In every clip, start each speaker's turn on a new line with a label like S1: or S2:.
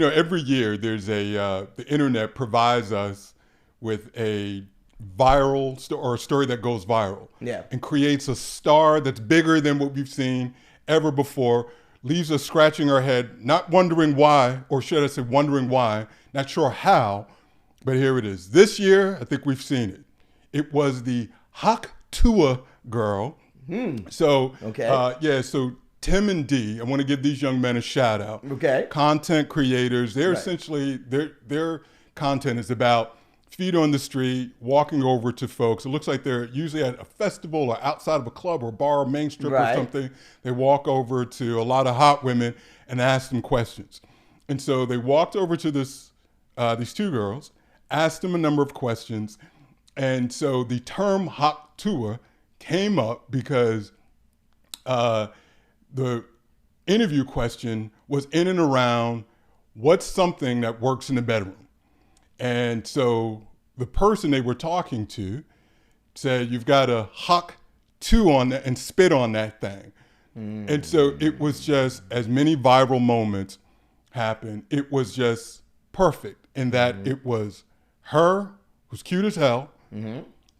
S1: Every year there's the internet provides us with a or a story that goes viral
S2: Yeah.
S1: and creates a star that's bigger than what we've seen ever before, leaves us scratching our head, not wondering why, or should I say wondering why, not sure how, but here it is. This year, I think we've seen it. It was the Hak Tua girl. So,
S2: Okay.
S1: so Tim and Dee, I want to give these young men a shout out.
S2: Okay.
S1: Content creators. They're
S2: Right.
S1: essentially, their content is about feet on the street, walking over to folks. It looks like they're usually at a festival or outside of a club or bar or main strip
S2: Right.
S1: or something. They walk over to a lot of hot women and ask them questions. And so they walked over to these two girls, asked them a number of questions. And so the term hot tour came up because the interview question was in and around what's something that works in the bedroom. And so the person they were talking to said, you've got to huck two on that and spit on that thing. And so it was just, as many viral moments happened, it was just perfect in that it was her, who's cute as hell.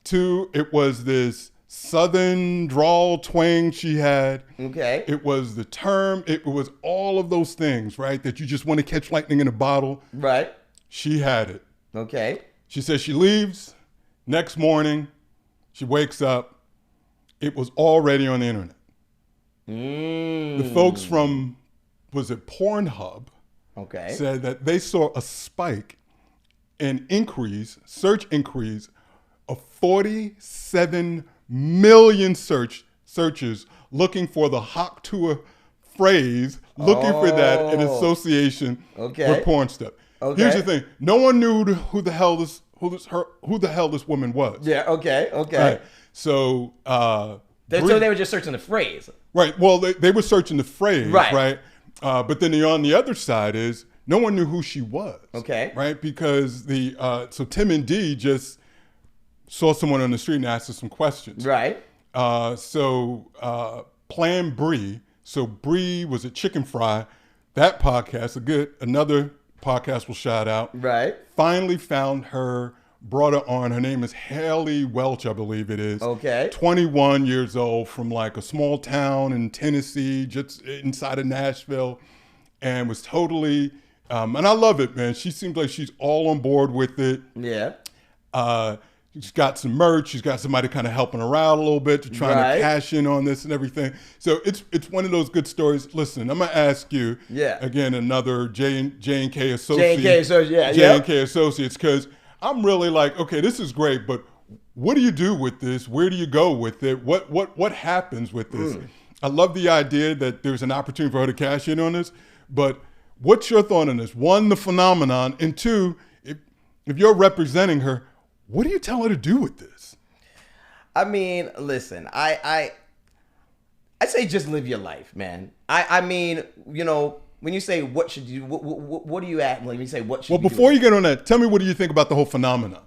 S1: Two, it was this southern drawl twang she had.
S2: Okay.
S1: It was the term, it was all of those things, right? That you just want to catch lightning in a bottle.
S2: Right.
S1: She had it.
S2: Okay.
S1: She says she leaves. Next morning, she wakes up. It was already on the internet. The folks from, was it Pornhub,
S2: Okay.
S1: said that they saw a spike in search increase of 47 million searches looking for the hot tour phrase, looking for that in association with porn stuff.
S2: Okay.
S1: Here's the thing: no one knew who the hell this woman was.
S2: Yeah. Okay. Okay.
S1: Right. So
S2: So they were just searching the phrase.
S1: right. Well, they were searching the phrase.
S2: Right.
S1: Right. But then on the other side is no one knew who she was.
S2: Okay.
S1: Right. Because so Tim and Dee just saw someone on the street and asked her some questions.
S2: Right.
S1: Plan Bree. So Bree was a chicken fry. That podcast, another podcast will shout out.
S2: Right.
S1: Finally found her, brought her on. Her name is Haley Welch, I believe it is.
S2: Okay.
S1: 21 years old, from like a small town in Tennessee, just inside of Nashville, and was totally, and I love it, man. She seems like she's all on board with it.
S2: Yeah.
S1: She's got some merch. She's got somebody kind of helping her out a little bit to try
S2: Right.
S1: to cash in on this and everything. So it's one of those good stories. Listen, I'm gonna ask you again, another J&K associate.
S2: J&K Associates, yeah.
S1: J&K Associates, because I'm really like, okay, this is great, but what do you do with this? Where do you go with it? What happens with this? I love the idea that there's an opportunity for her to cash in on this, but what's your thought on this? One, the phenomenon, and two, if you're representing her, what do you tell her to do with this?
S2: I mean, listen, I say just live your life, man. I mean, when you say what should you, what do you at when you say what should?
S1: Well, before you get on that, tell me, what do you think about the whole phenomenon?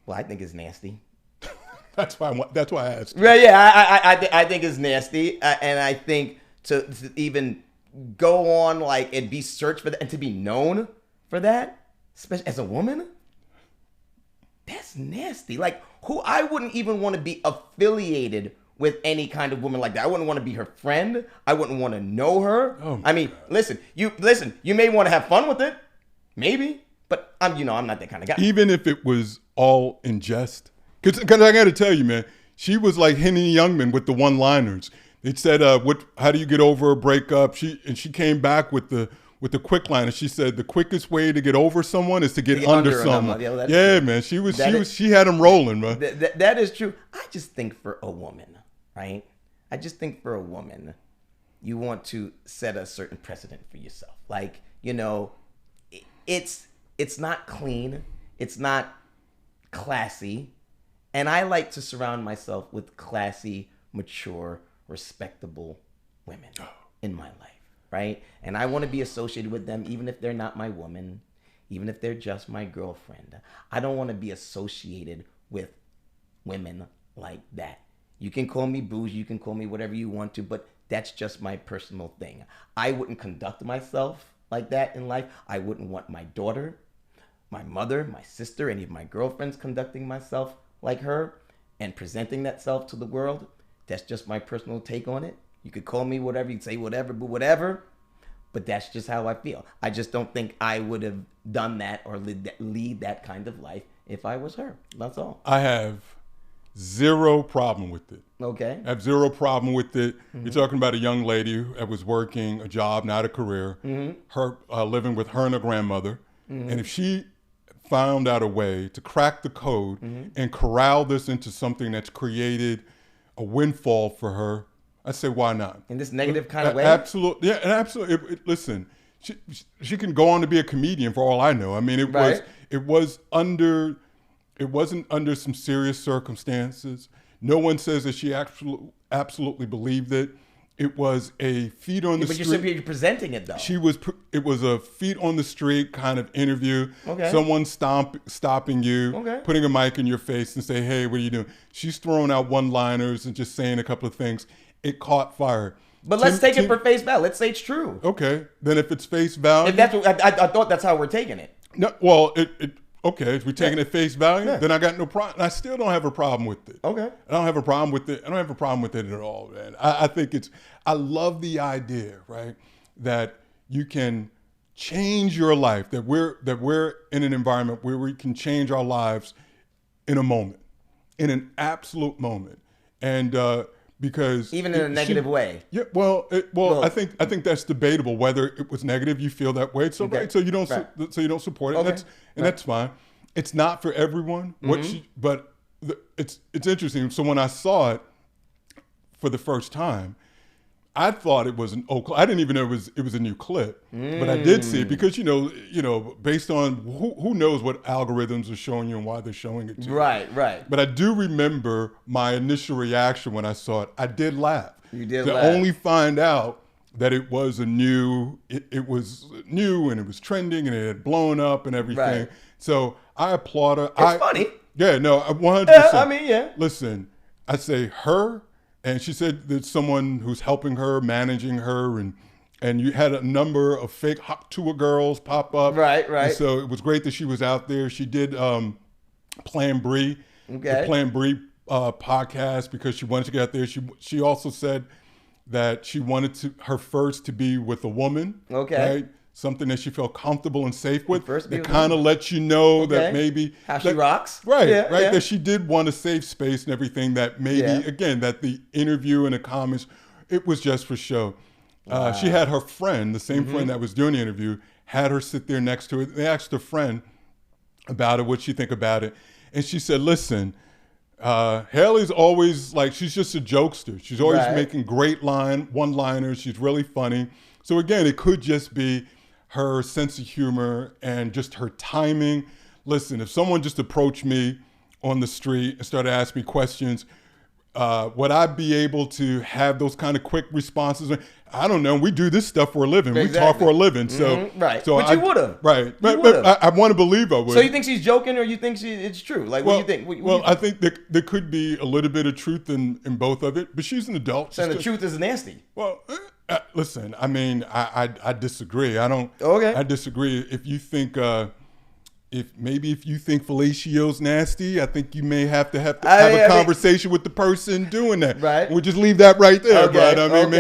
S2: Well, I think it's nasty.
S1: That's why I asked.
S2: Right? Yeah, I think it's nasty, and I think to even go on like and be searched for that and to be known for that, especially as a woman. That's nasty. Like, I wouldn't even want to be affiliated with any kind of woman like that. I wouldn't want to be her friend. I wouldn't want to know her.
S1: Oh
S2: I mean,
S1: God.
S2: listen, you may want to have fun with it. Maybe. But I'm not that kind of guy.
S1: Even if it was all in jest. Because I got to tell you, man, she was like Henny Youngman with the one-liners. It said, how do you get over a breakup? She came back with the quick line, and she said the quickest way to get over someone is to get under someone. Yeah, man, she had him rolling, man.
S2: That is true. I just think for a woman, right? I just think for a woman, you want to set a certain precedent for yourself. Like, it's not clean, it's not classy, and I like to surround myself with classy, mature, respectable women in my life. Right? And I want to be associated with them even if they're not my woman, even if they're just my girlfriend. I don't want to be associated with women like that. You can call me bougie, you can call me whatever you want to, but that's just my personal thing. I wouldn't conduct myself like that in life. I wouldn't want my daughter, my mother, my sister, any of my girlfriends conducting myself like her and presenting that self to the world. That's just my personal take on it. You could call me whatever, you'd say whatever, but whatever. But that's just how I feel. I just don't think I would have done that or lead that kind of life if I was her. That's all.
S1: I have zero problem with it.
S2: Okay.
S1: I have zero problem with it. You're talking about a young lady that was working a job, not a career, her living with her and her grandmother. And if she found out a way to crack the code and corral this into something that's created a windfall for her, I say, why not?
S2: In this negative kind of way?
S1: Absolutely. Yeah, and absolutely. Listen, she can go on to be a comedian for all I know. I mean, it wasn't under some serious circumstances. No one says that she absolutely believed it. It was a feet on the street.
S2: But you're presenting it though.
S1: It was a feet on the street kind of interview.
S2: Okay.
S1: Someone stopping you, putting a mic in your face and say, "Hey, what are you doing?" She's throwing out one-liners and just saying a couple of things. It caught fire.
S2: But let's take it for face value. Let's say it's true.
S1: Okay. Then if it's face value,
S2: if that's what, I thought that's how we're taking it.
S1: No. Well, okay. If we're taking it face value, then I got no problem. I still don't have a problem with it.
S2: Okay.
S1: I don't have a problem with it. I don't have a problem with it at all, man. I think I love the idea, right, that you can change your life, that we're in an environment where we can change our lives in a moment, in an absolute moment, and because
S2: even in a negative way.
S1: Yeah. Well, I think that's debatable whether it was negative. You feel that way, so right. So you don't support it.
S2: Okay.
S1: That's fine. It's not for everyone. But it's interesting. So when I saw it for the first time, I thought it was an old clip. I didn't even know it was a new clip, but I did see it because you know, based on who knows what algorithms are showing you and why they're showing it to you.
S2: Right.
S1: But I do remember my initial reaction when I saw it. I did laugh.
S2: You did
S1: laugh. To only find out that it was it was new and it was trending and it had blown up and everything.
S2: Right.
S1: So I applaud her.
S2: It's funny.
S1: Yeah, no, 100%.
S2: I mean, yeah.
S1: Listen, I say her. And she said there's someone who's helping her, managing her, and you had a number of fake hot tour girls pop up.
S2: Right.
S1: And so it was great that she was out there. She did Plan Bree, the Plan Bree podcast because she wanted to get out there. She also said that she wanted her first to be with a woman.
S2: Okay.
S1: Right? Something that she felt comfortable and safe with. That kind of lets you know that maybe
S2: how she rocks.
S1: Right. That she did want a safe space and everything. That maybe again that the interview and the comments, it was just for show. Wow. She had her friend, the same friend that was doing the interview, had her sit there next to her. They asked her friend about it, what she think about it, and she said, "Listen, Haley's always she's just a jokester. She's always making great one-liners. She's really funny. So again, it could just be her sense of humor and just her timing. Listen, if someone just approached me on the street and started asking me questions, would I be able to have those kind of quick responses? I don't know. We do this stuff for a living.
S2: Exactly.
S1: We talk for a living. So,
S2: So but you would have.
S1: Right. But I want to believe I would.
S2: So you think she's joking or you think it's true? What do you think?
S1: I think there could be a little bit of truth in both of it, but she's an adult.
S2: So the truth is nasty.
S1: Well, listen, I mean, I disagree. I disagree. If you think, if you think fellatio's nasty, I think you may have to have a conversation with the person doing that.
S2: Right.
S1: We'll just leave that right there.
S2: Okay.
S1: But I mean,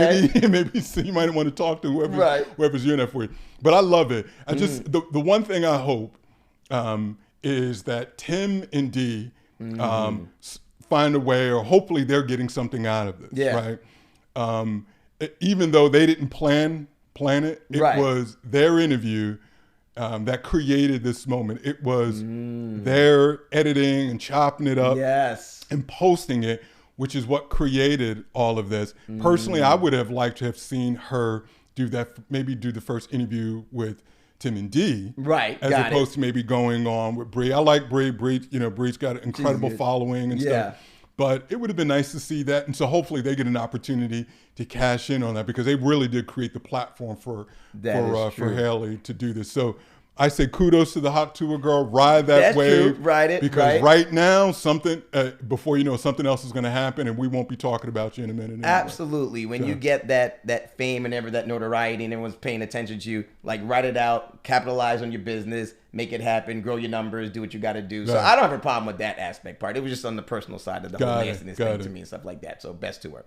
S1: maybe you might want to talk to whoever's doing that for you. But I love it. I just the one thing I hope is that Tim and Dee find a way, or hopefully they're getting something out of this.
S2: Yeah.
S1: Right. Even though they didn't plan it, it was their interview that created this moment. It was their editing and chopping it up and posting it, which is what created all of this. Personally, I would have liked to have seen her do that, maybe do the first interview with Tim and Dee, as opposed to maybe going on with Bree. I like Bree. Bree's got an incredible following and stuff. But it would have been nice to see that. And so hopefully they get an opportunity to cash in on that because they really did create the platform for Haley to do this. So I say kudos to the hot tour girl. Ride that
S2: That's
S1: wave.
S2: true. Ride it.
S1: Because right now, something, before you know, something else is going to happen, and we won't be talking about you in a minute anyway.
S2: Absolutely. When you get that fame and that notoriety and everyone's paying attention to you, like write it out, capitalize on your business, make it happen, grow your numbers, do what you got to do. So I don't have a problem with that aspect part. It was just on the personal side of the whole nastiness thing to me and stuff like that. So best to her.